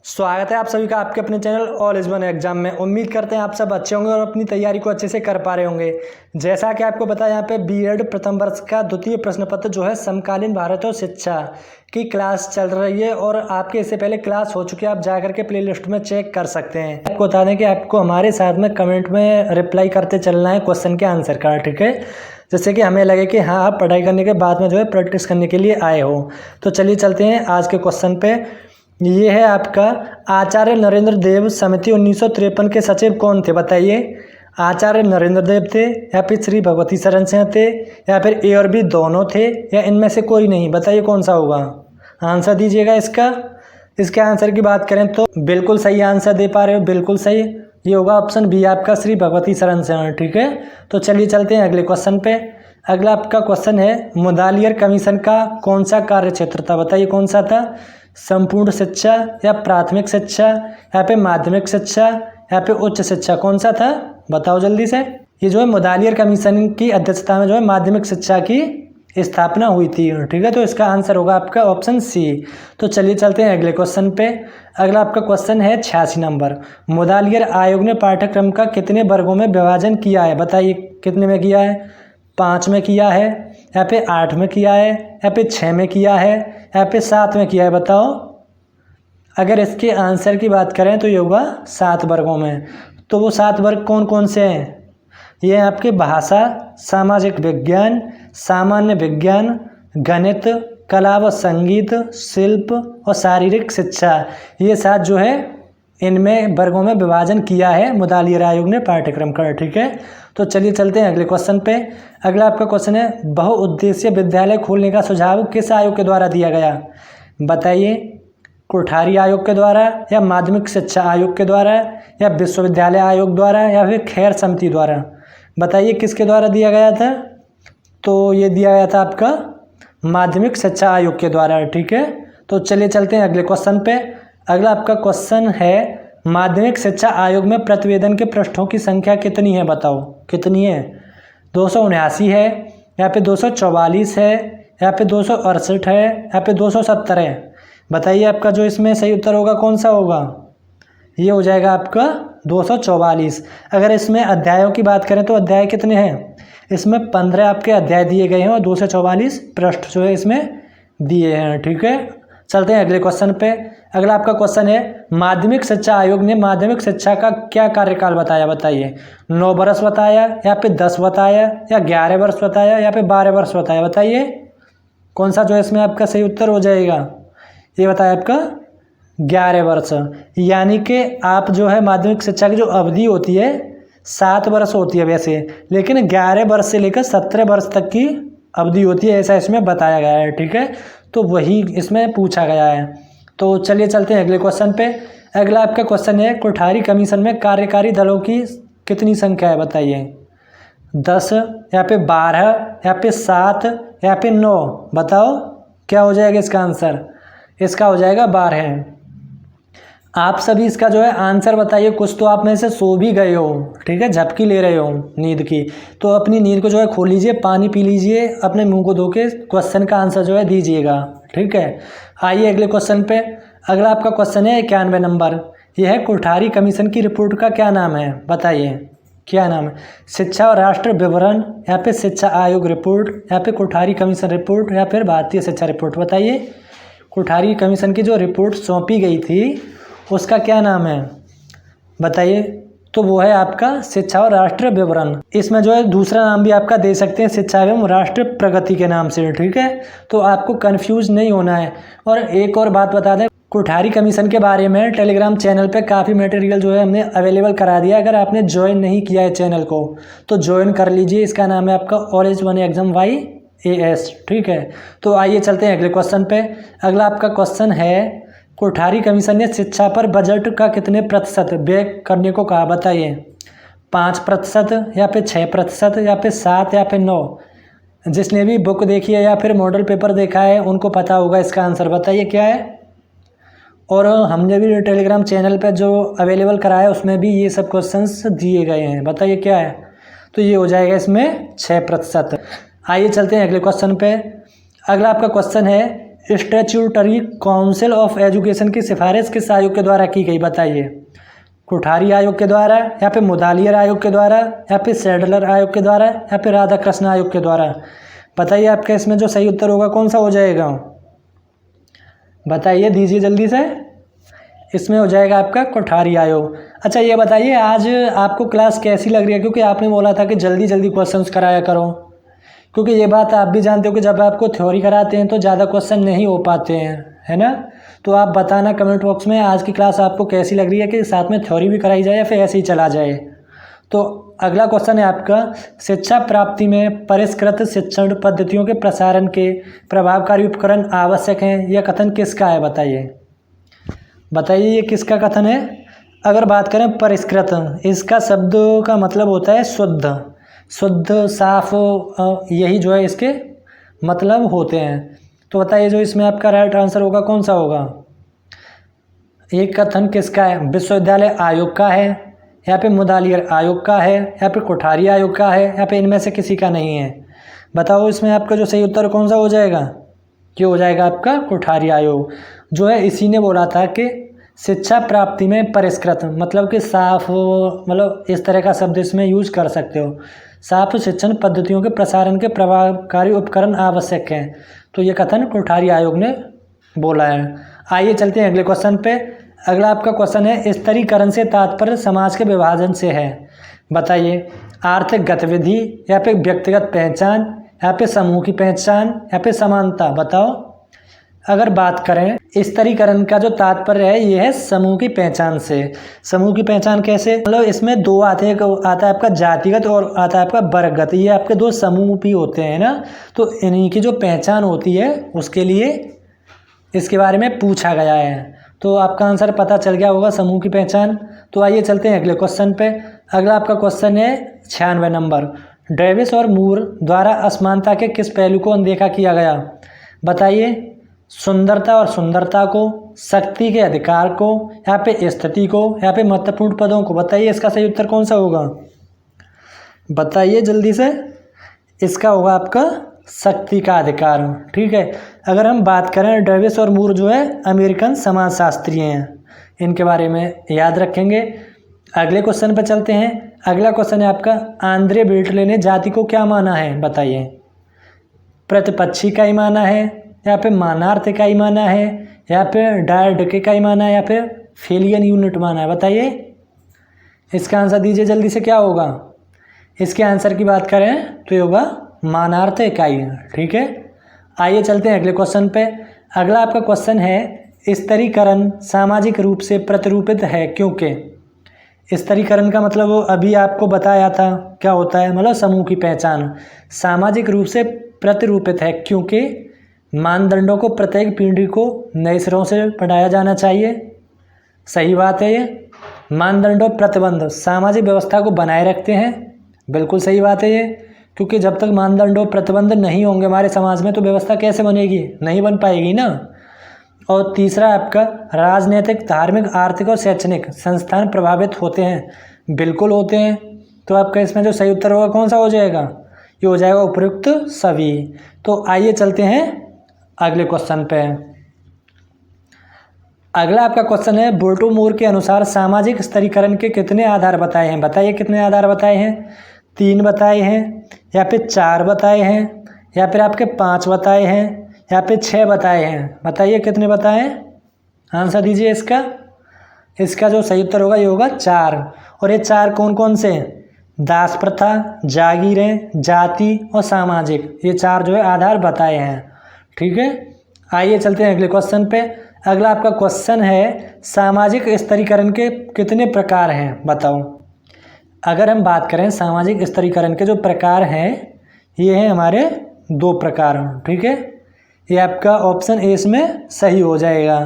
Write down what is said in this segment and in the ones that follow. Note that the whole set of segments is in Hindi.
स्वागत है आप सभी का आपके अपने channel all is one exam में। उम्मीद करते हैं आप सब अच्छे होंगे और अपनी तैयारी को अच्छे से कर पा रहे होंगे। जैसा कि आपको पता है, यहाँ पे बीएड प्रथम वर्ष का द्वितीय प्रश्न पत्र जो है समकालीन भारत और शिक्षा की क्लास चल रही है और आपके इससे पहले क्लास हो चुकी है। आप जाकर के प्ले लिस्ट में चेक कर सकते हैं। आपको बता दें कि आपको हमारे साथ में कमेंट में रिप्लाई करते चलना है क्वेश्चन के आंसर का, ठीक है, जैसे कि हमें लगे कि हाँ आप पढ़ाई करने के बाद में जो है प्रैक्टिस करने के लिए आए हो। तो चलिए चलते हैं आज के क्वेश्चन पे। ये है आपका आचार्य नरेंद्र देव समिति 1953 के सचिव कौन थे, बताइए। आचार्य नरेंद्र देव थे, या फिर श्री भगवती शरण सिंह थे, या फिर ए और बी दोनों थे, या इनमें से कोई नहीं। बताइए कौन सा होगा, आंसर दीजिएगा इसका। इसके आंसर की बात करें तो बिल्कुल सही आंसर दे पा रहे हो, बिल्कुल सही। ये होगा ऑप्शन बी आपका, श्री भगवती शरण सिंह, ठीक है। तो चलिए चलते हैं अगले क्वेश्चन पे। अगला आपका क्वेश्चन है मुदालियर कमीशन का कौन सा कार्य क्षेत्र था, बताइए कौन सा था। संपूर्ण शिक्षा, या प्राथमिक शिक्षा, या फिर माध्यमिक शिक्षा, या फिर उच्च शिक्षा, कौन सा था बताओ जल्दी से। ये जो है मुदालियर कमीशन की अध्यक्षता में जो है माध्यमिक शिक्षा की स्थापना हुई थी, ठीक है। तो इसका आंसर होगा आपका ऑप्शन सी। तो चलिए चलते हैं अगले क्वेश्चन पे। अगला आपका क्वेश्चन है 86 नंबर। मुदालियर आयोग ने पाठ्यक्रम का कितने वर्गों में विभाजन किया है, बताइए कितने में किया है। 5 में किया है, या फिर 8 में किया है, या फिर 6 में किया है, या फिर 7 में किया है, बताओ। अगर इसके आंसर की बात करें तो ये होगा 7 वर्गों में। तो वो 7 वर्ग कौन कौन से हैं, ये आपके भाषा, सामाजिक विज्ञान, सामान्य विज्ञान, गणित, कला व संगीत, शिल्प और शारीरिक शिक्षा। ये 7 जो है इनमें वर्गों में विभाजन किया है मुदालियर आयोग ने पाठ्यक्रम का, ठीक है। तो चलिए चलते हैं अगले क्वेश्चन पे। अगला आपका क्वेश्चन है बहुउद्देशीय विद्यालय खोलने का सुझाव किस आयोग के द्वारा दिया गया, बताइए। कोठारी आयोग के द्वारा, या माध्यमिक शिक्षा आयोग के द्वारा, या विश्वविद्यालय आयोग द्वारा, या फिर खैर समिति द्वारा। बताइए किसके द्वारा दिया गया था। तो ये दिया गया था आपका माध्यमिक शिक्षा आयोग के द्वारा, ठीक है। तो चलिए चलते हैं अगले क्वेश्चन पे। अगला आपका क्वेश्चन है माध्यमिक शिक्षा आयोग में प्रतिवेदन के पृष्ठों की संख्या कितनी है, बताओ कितनी है। 279 है, या फिर 244 है, या फिर 268 है, या फिर 270 है। बताइए आपका जो इसमें सही उत्तर होगा कौन सा होगा। ये हो जाएगा आपका 244। अगर इसमें अध्यायों की बात करें तो अध्याय कितने हैं, इसमें 15 आपके अध्याय दिए गए हैं और 244 पृष्ठ जो है इसमें दिए हैं, ठीक है। चलते हैं अगले क्वेश्चन पे। अगला आपका क्वेश्चन है माध्यमिक शिक्षा आयोग ने माध्यमिक शिक्षा का क्या कार्यकाल बताया, बताइए। 9 वर्ष बताया, या फिर 10 बताया, या 11 वर्ष बताया, या फिर 12 वर्ष बताया। बताइए कौन सा जो है इसमें आपका सही उत्तर हो जाएगा। ये बताया आपका 11 वर्ष। यानी कि आप जो है माध्यमिक शिक्षा की जो अवधि होती है 7 वर्ष होती है वैसे, लेकिन 11 वर्ष से लेकर 17 वर्ष तक की अवधि होती है, ऐसा इसमें बताया गया है, ठीक है। तो वही इसमें पूछा गया है। तो चलिए चलते हैं अगले क्वेश्चन पे। अगला आपका क्वेश्चन है कोठारी कमीशन में कार्यकारी दलों की कितनी संख्या है, बताइए। 10, या फिर 12, या फिर 7, या फिर 9। बताओ क्या हो जाएगा इसका आंसर। इसका हो जाएगा 12। आप सभी इसका जो है आंसर बताइए। कुछ तो आप में से सो भी गए हो, ठीक है, झपकी ले रहे हो नींद की। तो अपनी नींद को जो है खो लीजिए, पानी पी लीजिए, अपने मुंह को धो के क्वेश्चन का आंसर जो है दीजिएगा, ठीक है। आइए अगले क्वेश्चन पे। अगला आपका क्वेश्चन है 91 नंबर। यह है कोठारी कमीशन की रिपोर्ट का क्या नाम है, बताइए क्या नाम है। शिक्षा और राष्ट्र विवरण, या फिर शिक्षा आयोग रिपोर्ट, या फिर कोठारी कमीशन रिपोर्ट, या फिर भारतीय शिक्षा रिपोर्ट। बताइए कोठारी कमीशन की जो रिपोर्ट सौंपी गई थी उसका क्या नाम है, बताइए। तो वो है आपका शिक्षा और राष्ट्र विवरण। इसमें जो है दूसरा नाम भी आपका दे सकते हैं, शिक्षा एवं राष्ट्र प्रगति के नाम से, ठीक है। तो आपको कंफ्यूज नहीं होना है। और एक और बात बता दें, कोठारी कमीशन के बारे में टेलीग्राम चैनल पे काफ़ी मटेरियल जो है हमने अवेलेबल करा दिया। अगर आपने ज्वाइन नहीं किया है चैनल को तो ज्वाइन कर लीजिए। इसका नाम है आपका all is one exam YAS, ठीक है। तो आइए चलते हैं अगले क्वेश्चन पे। अगला आपका क्वेश्चन है कोठारी कमीशन ने शिक्षा पर बजट का कितने प्रतिशत व्यय करने को कहा, बताइए। 5%, या फिर 6%, या फिर 7, या फिर 9। जिसने भी बुक देखी है या फिर मॉडल पेपर देखा है उनको पता होगा इसका आंसर। बताइए क्या है। और हमने भी टेलीग्राम चैनल पर जो अवेलेबल कराया उसमें भी ये सब क्वेश्चंस दिए गए हैं। बताइए क्या है। तो ये हो जाएगा इसमें 6%। आइए चलते हैं अगले क्वेश्चन पे। अगला आपका क्वेश्चन है स्टैट्यूटरी काउंसिल ऑफ एजुकेशन की सिफारिश किस आयोग के द्वारा की गई बताइए? कोठारी आयोग के द्वारा, या फिर मुदालियर आयोग के द्वारा, या फिर सैडलर आयोग के द्वारा, या फिर राधाकृष्ण आयोग के द्वारा? बताइए आपका इसमें जो सही उत्तर होगा कौन सा हो जाएगा? बताइए, दीजिए जल्दी से। इसमें हो जाएगा आपका कोठारी आयोग। अच्छा ये बताइए, आज आपको क्लास कैसी लग रही है? क्योंकि आपने बोला था कि जल्दी जल्दी क्वेश्चंस कराया करो, क्योंकि ये बात आप भी जानते हो कि जब आपको थ्योरी कराते हैं तो ज़्यादा क्वेश्चन नहीं हो पाते हैं, है ना? तो आप बताना कमेंट बॉक्स में आज की क्लास आपको कैसी लग रही है, कि साथ में थ्योरी भी कराई जाए या फिर ऐसे ही चला जाए। तो अगला क्वेश्चन है आपका, शिक्षा प्राप्ति में परिष्कृत शिक्षण पद्धतियों के प्रसारण के प्रभावकारी उपकरण आवश्यक हैं, यह कथन किसका है? बताइए ये किसका कथन है? अगर बात करें परिष्कृत, इसका शब्द का मतलब होता है शुद्ध, साफ, यही जो है इसके मतलब होते हैं। तो बताइए जो इसमें आपका राइट आंसर होगा कौन सा होगा? ये कथन किसका है? विश्वविद्यालय आयोग का है, या फिर मुदालियर आयोग का है, या फिर कोठारी आयोग का है, या फिर इनमें से किसी का नहीं है? बताओ इसमें आपका जो सही उत्तर कौन सा हो जाएगा? ये हो जाएगा आपका कोठारी आयोग। जो है इसी ने बोला था कि शिक्षा प्राप्ति में परिष्कृत मतलब कि साफ, मतलब इस तरह का शब्द इसमें यूज कर सकते हो, साफ शिक्षण पद्धतियों के प्रसारण के प्रभावकारी उपकरण आवश्यक हैं। तो ये कथन कोठारी आयोग ने बोला है। आइए चलते हैं अगले क्वेश्चन पे। अगला आपका क्वेश्चन है, स्तरीकरण से तात्पर्य समाज के विभाजन से है। बताइए, आर्थिक गतिविधि, या फिर व्यक्तिगत पहचान, या फिर समूह की पहचान, या फिर समानता? बताओ। अगर बात करें स्तरीकरण का जो तात्पर्य है ये है समूह की पहचान से। समूह की पहचान कैसे? मतलब इसमें दो आते हैं, एक आता है आपका जातिगत और आता है आपका वर्गगत। ये आपके दो समूह भी होते हैं ना, तो इन्हीं की जो पहचान होती है उसके लिए इसके बारे में पूछा गया है। तो आपका आंसर पता चल गया होगा, समूह की पहचान। तो आइए चलते हैं अगले क्वेश्चन पे। अगला आपका क्वेश्चन है 96 नंबर, डेविस और मूर द्वारा असमानता के किस पहलू को अनदेखा किया गया? बताइए, सुंदरता और सुंदरता को, शक्ति के अधिकार को, या पे स्थिति को, या पे महत्वपूर्ण पदों को? बताइए इसका सही उत्तर कौन सा होगा? बताइए जल्दी से। इसका होगा आपका शक्ति का अधिकार। ठीक है। अगर हम बात करें, डेविस और मूर जो है अमेरिकन समाजशास्त्री हैं, इनके बारे में याद रखेंगे। अगले क्वेश्चन पर चलते हैं। अगला क्वेश्चन है आपका, आंद्रे बेटले ने जाति को क्या माना है? बताइए, प्रतिपक्षी का ही माना है, या फिर मानार्थ का ही माना है, या फिर डायडके का ही माना है, या फिर फेलियन यूनिट माना है? बताइए इसका आंसर दीजिए जल्दी से, क्या होगा? इसके आंसर की बात करें तो ये होगा मानार्थ इकाई। ठीक है। आइए चलते हैं अगले क्वेश्चन पे। अगला आपका क्वेश्चन है, स्तरीकरण सामाजिक रूप से प्रतिरूपित है क्योंकि? स्तरीकरण का मतलब वो अभी आपको बताया था क्या होता है, मतलब समूह की पहचान। सामाजिक रूप से प्रतिरूपित है क्योंकि मानदंडों को प्रत्येक पीढ़ी को नए सिरों से पढ़ाया जाना चाहिए। सही बात है ये। मानदंडों प्रतिबंध सामाजिक व्यवस्था को बनाए रखते हैं। बिल्कुल सही बात है ये, क्योंकि जब तक मानदंडों प्रतिबंध नहीं होंगे हमारे समाज में तो व्यवस्था कैसे बनेगी? नहीं बन पाएगी ना। और तीसरा आपका, राजनीतिक, धार्मिक, आर्थिक और शैक्षणिक संस्थान प्रभावित होते हैं। बिल्कुल होते हैं। तो आपका इसमें जो सही उत्तर होगा कौन सा हो जाएगा? ये हो जाएगा उपयुक्त सभी। तो आइए चलते हैं अगले क्वेश्चन पे। अगला आपका क्वेश्चन है, बोल्टोमोर के अनुसार सामाजिक स्तरीकरण के कितने आधार बताए हैं? बताइए कितने आधार बताए हैं? 3 बताए हैं, या फिर 4 बताए हैं, या फिर आपके 5 बताए हैं, या फिर 6 बताए हैं? बताइए कितने बताए हैं? आंसर दीजिए इसका। इसका जो सही उत्तर होगा ये होगा 4। और ये 4 कौन कौन से हैं? दास प्रथा, जागीरें, जाति और सामाजिक, ये 4 जो है आधार बताए हैं। ठीक है। आइए चलते हैं अगले क्वेश्चन पे। अगला आपका क्वेश्चन है, सामाजिक स्तरीकरण के कितने प्रकार हैं? बताओ। अगर हम बात करें सामाजिक स्तरीकरण के जो प्रकार हैं, ये हैं हमारे 2 प्रकार। ठीक है। ये आपका ऑप्शन ए इसमें सही हो जाएगा।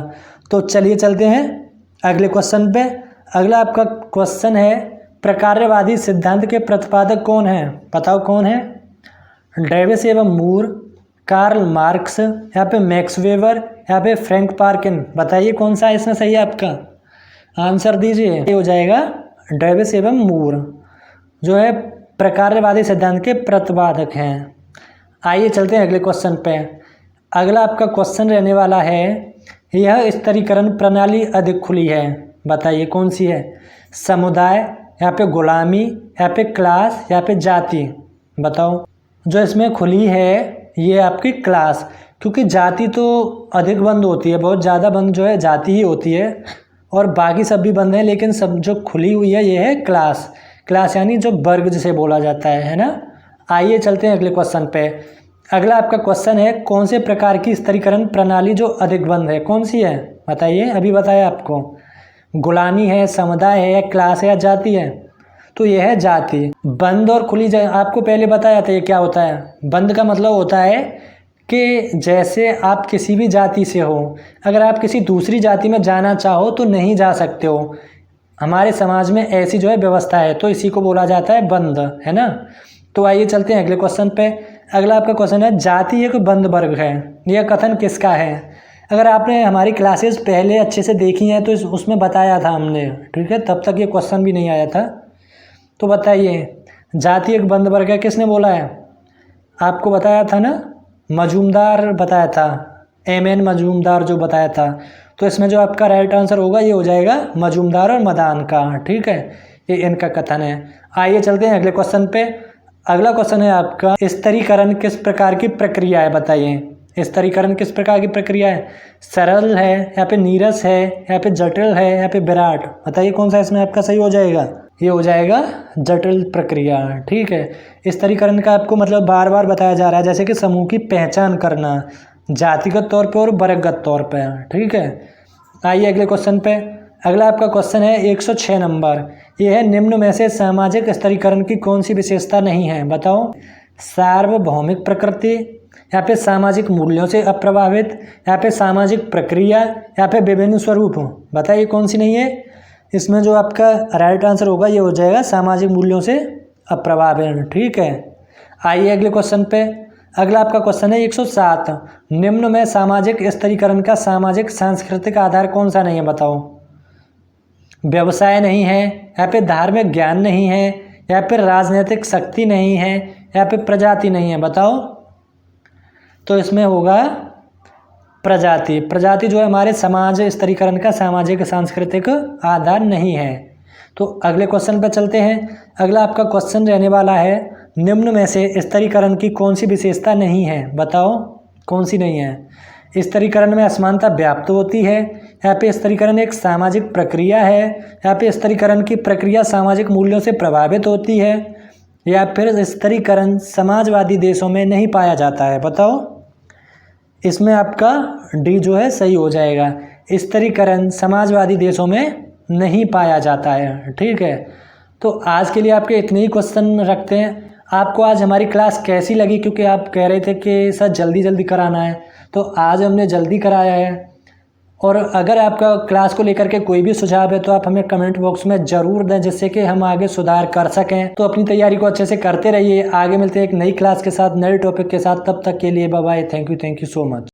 तो चलिए चलते हैं अगले क्वेश्चन पे। अगला आपका क्वेश्चन है, प्रकार्यवादी सिद्धांत के प्रतिपादक कौन हैं? बताओ कौन है? डेविस एवं मूर, कार्ल मार्क्स, या फिर मैक्स वेबर, या फिर फ्रैंक पार्किन? बताइए कौन सा इसमें सही है आपका? आंसर दीजिए। ये हो जाएगा डेविस एवं मूर, जो है प्रकार्यवादी सिद्धांत के प्रतिपादक हैं। आइए चलते हैं अगले क्वेश्चन पे। अगला आपका क्वेश्चन रहने वाला है, यह स्तरीकरण प्रणाली अधिक खुली है, बताइए कौन सी है? समुदाय, यहाँ पे गुलामी, यहाँ पे क्लास, यहाँ पे जाति, बताओ। जो इसमें खुली है ये आपकी क्लास, क्योंकि जाति तो अधिक बंद होती है, बहुत ज़्यादा बंद जो है जाति ही होती है, और बाकी सब भी बंद हैं, लेकिन सब जो खुली हुई है ये है क्लास। क्लास यानी जो वर्ग जिसे बोला जाता है ना। आइए चलते हैं अगले क्वेश्चन पे। अगला आपका क्वेश्चन है, कौन से प्रकार की स्तरीकरण प्रणाली जो अधिक बंद है, कौन सी है? बताइए, अभी बताया आपको। गुलामी है, समुदाय है, क्लास है या जाति है? तो यह है जाति। बंद और खुली आपको पहले बताया था ये क्या होता है। बंद का मतलब होता है कि जैसे आप किसी भी जाति से हो, अगर आप किसी दूसरी जाति में जाना चाहो तो नहीं जा सकते हो। हमारे समाज में ऐसी जो है व्यवस्था है, तो इसी को बोला जाता है बंद, है ना। तो आइए चलते हैं अगले क्वेश्चन पे। अगला आपका क्वेश्चन है, जाति एक बंद वर्ग है, यह कथन किसका है? अगर आपने हमारी क्लासेस पहले अच्छे से देखी हैं तो उसमें बताया था हमने, ठीक है, तब तक ये क्वेश्चन भी नहीं आया था। तो बताइए, जाति एक बंद वर्ग है, किसने बोला है? आपको बताया था ना, मजूमदार बताया था, M.N. मजूमदार जो बताया था। तो इसमें जो आपका राइट आंसर होगा ये हो जाएगा मजूमदार और मदान का, ठीक है, ये इनका कथन है। आइए चलते हैं अगले क्वेश्चन पे। अगला क्वेश्चन है आपका, स्तरीकरण किस प्रकार की प्रक्रिया है, बताइए। स्तरीकरण किस प्रकार की प्रक्रिया है? सरल है, यहाँ पे नीरस है, यहाँ पे जटिल है, यहाँ पे विराट, बताइए कौन सा इसमें आपका सही हो जाएगा? ये हो जाएगा जटिल प्रक्रिया, ठीक है। स्तरीकरण का आपको मतलब बार बार बताया जा रहा है, जैसे कि समूह की पहचान करना जातिगत तौर पे और वर्गगत तौर पे, ठीक है। आइए अगले क्वेश्चन पे। अगला आपका क्वेश्चन है 106 नंबर, ये है, निम्न में से सामाजिक स्तरीकरण की कौन सी विशेषता नहीं है, बताओ। सार्वभौमिक प्रकृति, यहाँ पे सामाजिक मूल्यों से अप्रभावित, यहाँ पे सामाजिक प्रक्रिया, यहाँ पे विभिन्न स्वरूप, बताइए कौन सी नहीं है? इसमें जो आपका राइट आंसर होगा ये हो जाएगा सामाजिक मूल्यों से अप्रभावित, ठीक है। आइए अगले क्वेश्चन पे। अगला आपका क्वेश्चन है 107, निम्न में सामाजिक स्तरीकरण का सामाजिक सांस्कृतिक आधार कौन सा नहीं है, बताओ। व्यवसाय नहीं है, यहाँ पे धार्मिक ज्ञान नहीं है, यहाँ पे राजनीतिक शक्ति नहीं है, यहाँ पे प्रजाति नहीं है, बताओ। तो इसमें होगा प्रजाति। प्रजाति जो है हमारे समाज स्तरीकरण का सामाजिक सांस्कृतिक आधार नहीं है। तो अगले क्वेश्चन पर चलते हैं। अगला आपका क्वेश्चन रहने वाला है, निम्न में से स्तरीकरण की कौन सी विशेषता नहीं है, बताओ कौन सी नहीं है। स्तरीकरण में असमानता व्याप्त होती है, यहाँ पे स्तरीकरण एक सामाजिक प्रक्रिया है, यहाँ पे स्तरीकरण की प्रक्रिया सामाजिक मूल्यों से प्रभावित होती है, या फिर स्तरीकरण समाजवादी देशों में नहीं पाया जाता है, बताओ। इसमें आपका डी जो है सही हो जाएगा, स्तरीकरण समाजवादी देशों में नहीं पाया जाता है, ठीक है। तो आज के लिए आपके इतने ही क्वेश्चन रखते हैं। आपको आज हमारी क्लास कैसी लगी, क्योंकि आप कह रहे थे कि सर जल्दी जल्दी कराना है, तो आज हमने जल्दी कराया है। और अगर आपका क्लास को लेकर के कोई भी सुझाव है तो आप हमें कमेंट बॉक्स में ज़रूर दें, जिससे कि हम आगे सुधार कर सकें। तो अपनी तैयारी को अच्छे से करते रहिए। आगे मिलते हैं एक नई क्लास के साथ, नए टॉपिक के साथ। तब तक के लिए bye bye, thank you so much.